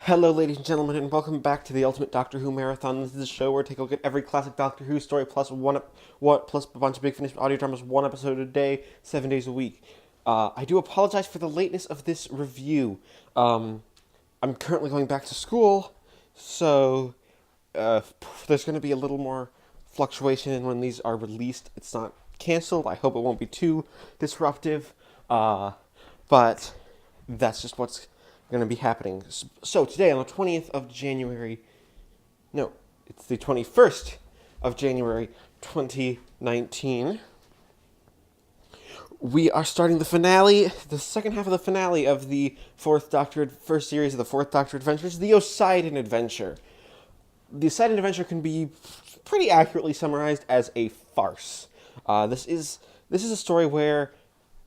Hello, ladies and gentlemen, and welcome back to the Ultimate Doctor Who Marathon. This is a show where I take a look at every classic Doctor Who story plus plus a bunch of big finish audio dramas, one episode a day, 7 days a week. I do apologize for the lateness of this review. I'm currently going back to school, so there's going to be a little more fluctuation in when these are released. It's not canceled. I hope it won't be too disruptive, but that's just what's going to be happening. So today, on the 20th of January, no, it's the 21st of January 2019, we are starting the finale, the second half of the finale of the first series of the Fourth Doctor Adventures, the Oseidon Adventure. The Oseidon Adventure can be pretty accurately summarized as a farce. This is a story where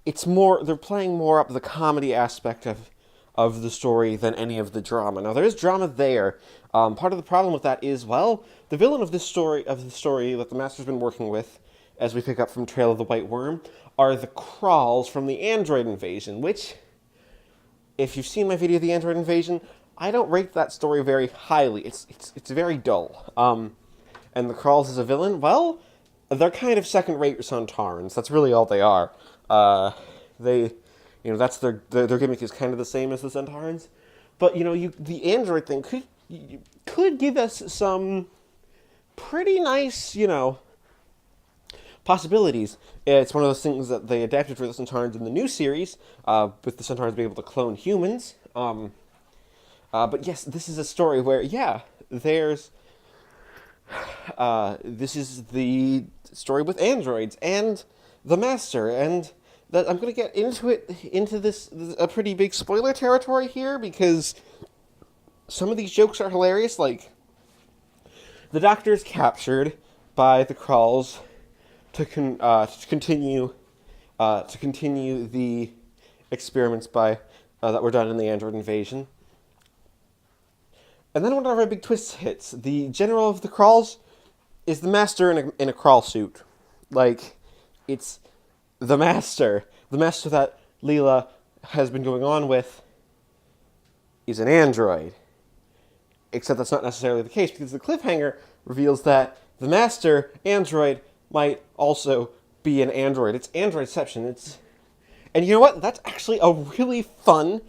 they're playing more up the comedy aspect of the story than any of the drama. Now, there is drama there. Part of the problem with that is, well, the villain of the story that the Master's been working with, as we pick up from Trail of the White Worm, are the Crawls from the Android Invasion, which, if you've seen my video of the Android Invasion, I don't rate that story very highly. It's very dull. And the Crawls as a villain, well, they're kind of second-rate Sontarans. That's really all they are. That's their gimmick is kind of the same as the Centaurans, but the android thing could give us some pretty nice possibilities. It's one of those things that they adapted for the Centaurans in the new series, with the Centaurans being able to clone humans. But yes, this is a story where this is the story with androids and the Master and. That I'm going to get into this a pretty big spoiler territory here, because some of these jokes are hilarious. Like, the Doctor is captured by the Crawls to continue the experiments that were done in the Android Invasion. And then one of our big twists hits. The general of the Crawls is the Master in a crawl suit. Like, it's the Master that Leela has been going on with is an android. Except that's not necessarily the case, because the cliffhanger reveals that the Master android might also be an android. It's androidception. And you know what? That's actually a really fun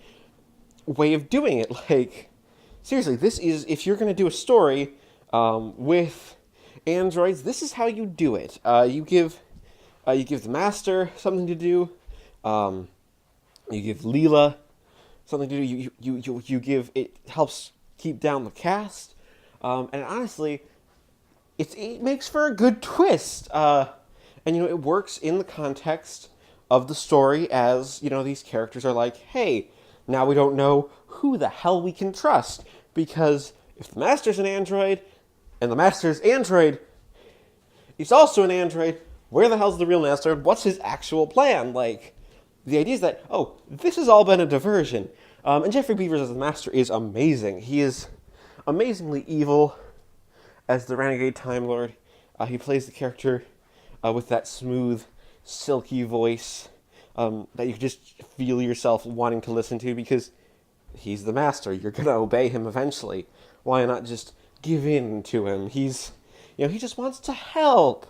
way of doing it. Like, seriously, this is, if you're going to do a story with androids, this is how you do it. You give the Master something to do. You give Leela something to do. You give, it helps keep down the cast. And honestly, it makes for a good twist. And it works in the context of the story, as these characters are like, hey, now we don't know who the hell we can trust, because if the Master's an android and the Master's android is also an android, where the hell's the real Master? What's his actual plan? Like, the idea is that, this has all been a diversion. And Jeffrey Beavers as the Master is amazing. He is amazingly evil as the Renegade Time Lord. He plays the character with that smooth, silky voice that you can just feel yourself wanting to listen to, because he's the Master. You're going to obey him eventually. Why not just give in to him? He just wants to help.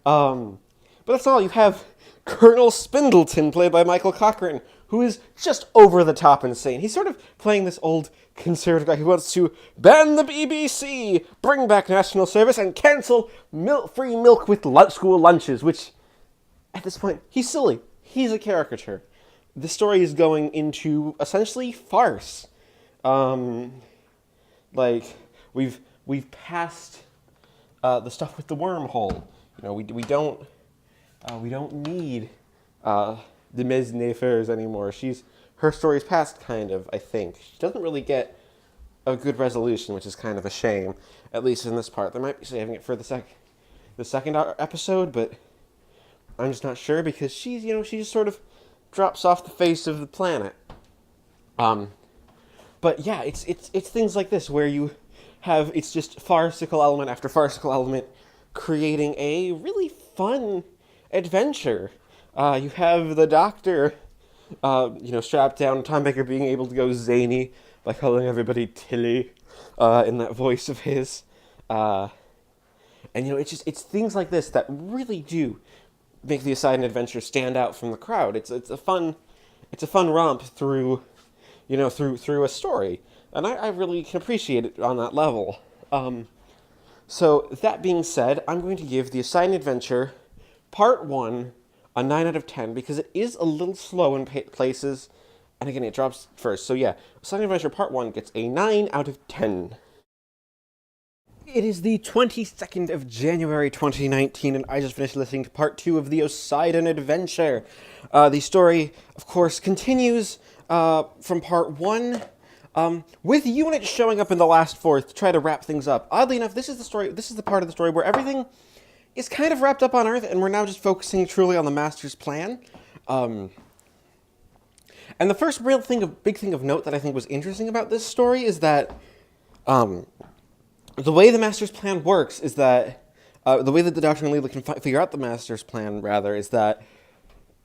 But that's all. You have Colonel Spindleton, played by Michael Cochran, who is just over the top insane. He's sort of playing this old conservative guy who wants to ban the BBC, bring back national service, and cancel free milk with school lunches, which, at this point, he's silly. He's a caricature. The story is going into, essentially, farce. We've passed the stuff with the wormhole. We don't need the Ms. Nefers anymore. Her story's past, kind of, I think. She doesn't really get a good resolution, which is kind of a shame, at least in this part. They might be saving it for the second episode, but I'm just not sure, because she just sort of drops off the face of the planet. But yeah, it's things like this where it's just farcical element after farcical element, creating a really fun adventure. You have the Doctor, strapped down, Tom Baker being able to go zany by calling everybody Tilly, in that voice of his. And it's things like this that really do make the Oseidon adventure stand out from the crowd. It's a fun romp through, through a story, and I really can appreciate it on that level. So that being said, I'm going to give the Oseidon adventure Part 1 a 9 out of 10 because it is a little slow in places, and again, it drops first. So yeah, Oseidon adventure Part 1 gets a 9 out of 10. It is the 22nd of January 2019, and I just finished listening to Part 2 of the Oseidon Adventure. The story, of course, continues from Part 1, with units showing up in the last fourth to try to wrap things up. Oddly enough, this is the part of the story where everything is kind of wrapped up on Earth, and we're now just focusing truly on the Master's plan. And the first big thing of note that I think was interesting about this story is that, the way the Master's plan works is that, the way that the Doctor and Leela can figure out the Master's plan, rather, is that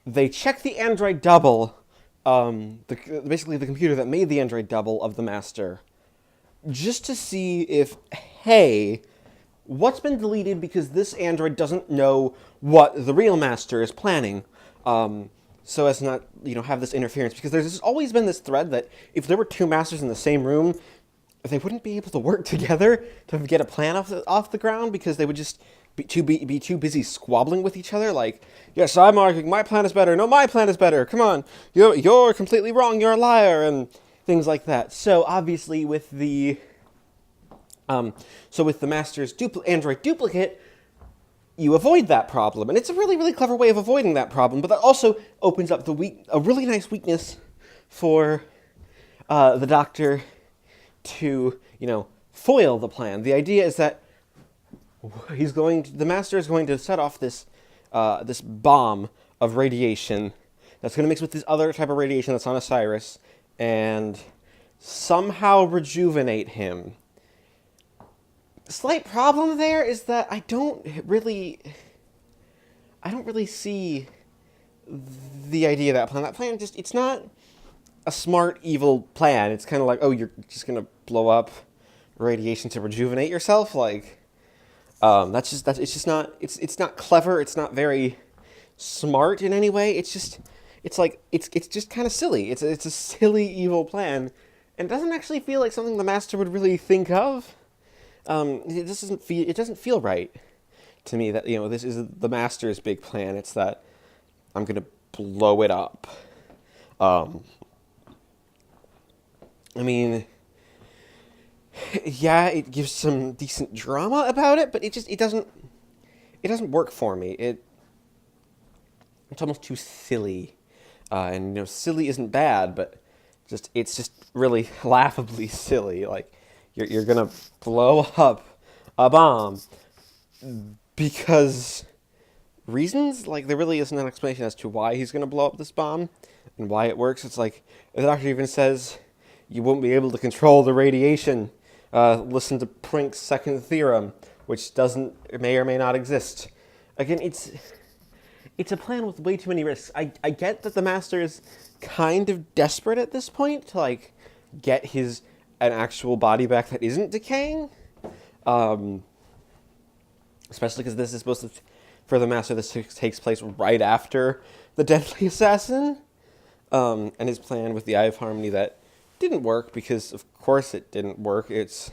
they check the android double, basically the computer that made the android double of the Master, just to see if, hey, what's been deleted because this android doesn't know what the real Master is planning, so as not, have this interference. Because there's always been this thread that if there were two Masters in the same room, they wouldn't be able to work together to get a plan off the ground, because they would just be too busy squabbling with each other. Like, yes, I'm arguing my plan is better. No, my plan is better. Come on, you're completely wrong. You're a liar, and things like that. So obviously, with the Master's android duplicate, you avoid that problem, and it's a really, really clever way of avoiding that problem. But that also opens up a really nice weakness for the Doctor to, foil the plan. The idea is that the Master is going to set off this bomb of radiation that's going to mix with this other type of radiation that's on Osiris and somehow rejuvenate him. The slight problem there is that I don't really see the idea of that plan. That plan it's not a smart, evil plan. It's kind of like, oh, you're just going to blow up radiation to rejuvenate yourself? Like, it's not clever. It's not very smart in any way. It's just kind of silly. It's a silly, evil plan, and it doesn't actually feel like something the Master would really think of. It doesn't feel right to me that, this is the Master's big plan. It's that I'm going to blow it up. I mean, yeah, it gives some decent drama about it, but it doesn't work for me. It's almost too silly, and silly isn't bad, but it's just really laughably silly. Like, you're gonna blow up a bomb because reasons. Like, there really isn't an explanation as to why he's gonna blow up this bomb and why it works. It's like the Doctor even says, you won't be able to control the radiation. Listen to Planck's second theorem, which may or may not exist. Again, it's a plan with way too many risks. I get that the Master is kind of desperate at this point to, get an actual body back that isn't decaying. Especially because this is supposed to, for the Master, this takes place right after the Deadly Assassin. And his plan with the Eye of Harmony that didn't work, because of course it didn't work. It's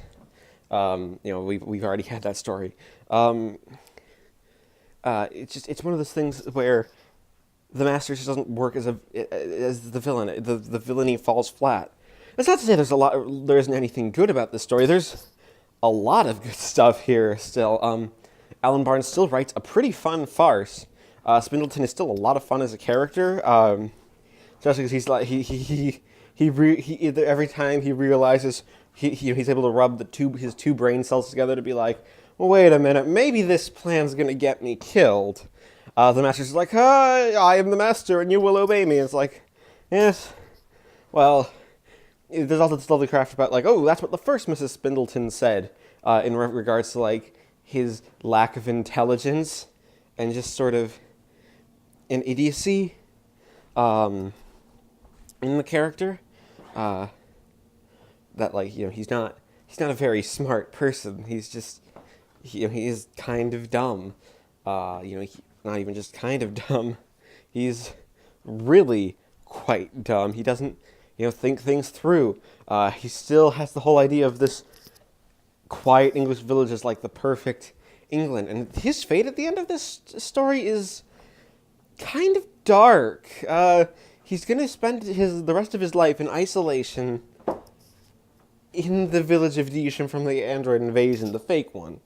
we've already had that story. It's one of those things where the Master just doesn't work as the villain. The villainy falls flat. That's not to say there isn't anything good about this story. There's a lot of good stuff here still. Alan Barnes still writes a pretty fun farce. Spindleton is still a lot of fun as a character, especially because he's like every time he realizes he's able to rub his two brain cells together to be like, well, wait a minute, maybe this plan's gonna get me killed. The Master's like, hi, I am the Master and you will obey me. And it's like, yes, well, there's also this lovely craft about oh, that's what the first Mrs. Spindleton said, in regards to his lack of intelligence and just sort of an idiocy in the character. that like he's not a very smart person. He's just he is kind of dumb. Not even just kind of dumb. He's really quite dumb. He doesn't think things through. He still has the whole idea of this quiet English village as like the perfect England, and his fate at the end of this story is kind of dark. He's gonna spend the rest of his life in isolation in the village of Disham from the android invasion, the fake one.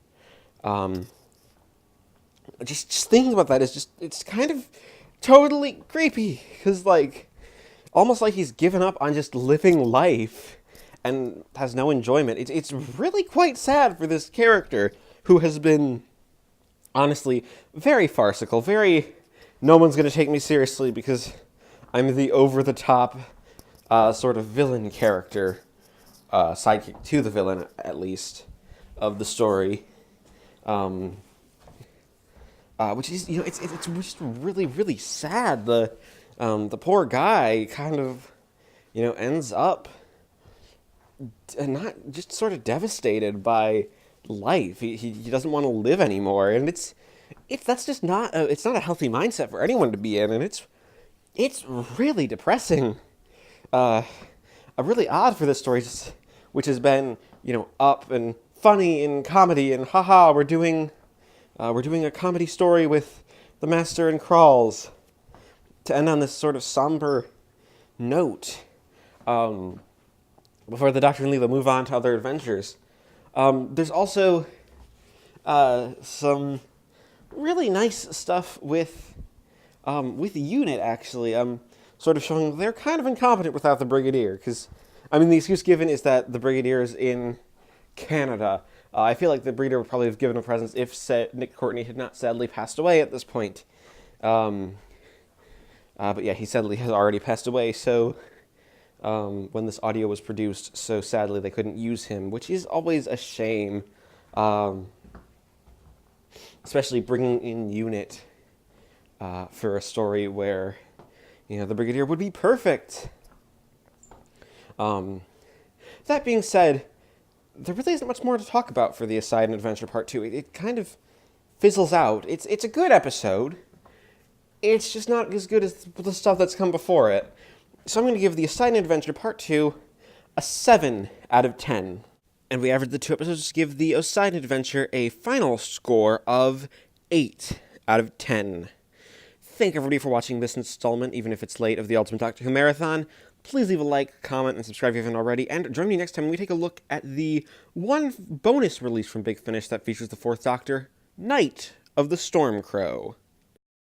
Just thinking about that it's kind of totally creepy, because like almost like he's given up on just living life and has no enjoyment. It's really quite sad for this character who has been honestly very farcical, very no one's gonna take me seriously because I'm the over the top sort of villain character, sidekick to the villain at least of the story. Which is it's just really sad. The poor guy kind of ends up not just sort of devastated by life. He doesn't want to live anymore, and that's just not it's not a healthy mindset for anyone to be in, and it's really depressing. Really odd for this story, which has been up and funny and comedy and haha, we're doing a comedy story with the Master and Crawls, to end on this sort of somber note. Before the Doctor and Leela move on to other adventures, there's also some really nice stuff with Unit, actually. Sort of showing they're kind of incompetent without the Brigadier, because the excuse given is that the Brigadier is in Canada. I feel like the Brigadier would probably have given a presence if Nick Courtney had not sadly passed away at this point. But yeah, he sadly has already passed away, so when this audio was produced, so sadly they couldn't use him, which is always a shame. Especially bringing in Unit for a story where the Brigadier would be perfect. That being said, there really isn't much more to talk about for the Oseidon Adventure Part 2. It kind of fizzles out. It's a good episode. It's just not as good as the stuff that's come before it. So I'm going to give the Oseidon Adventure Part 2 a 7 out of 10. And we averaged the 2 episodes to give the Oseidon Adventure a final score of 8 out of 10. Thank everybody for watching this installment, even if it's late, of the Ultimate Doctor Who Marathon. Please leave a like, comment, and subscribe if you haven't already, and join me next time when we take a look at the one bonus release from Big Finish that features the 4th Doctor, Night of the Stormcrow.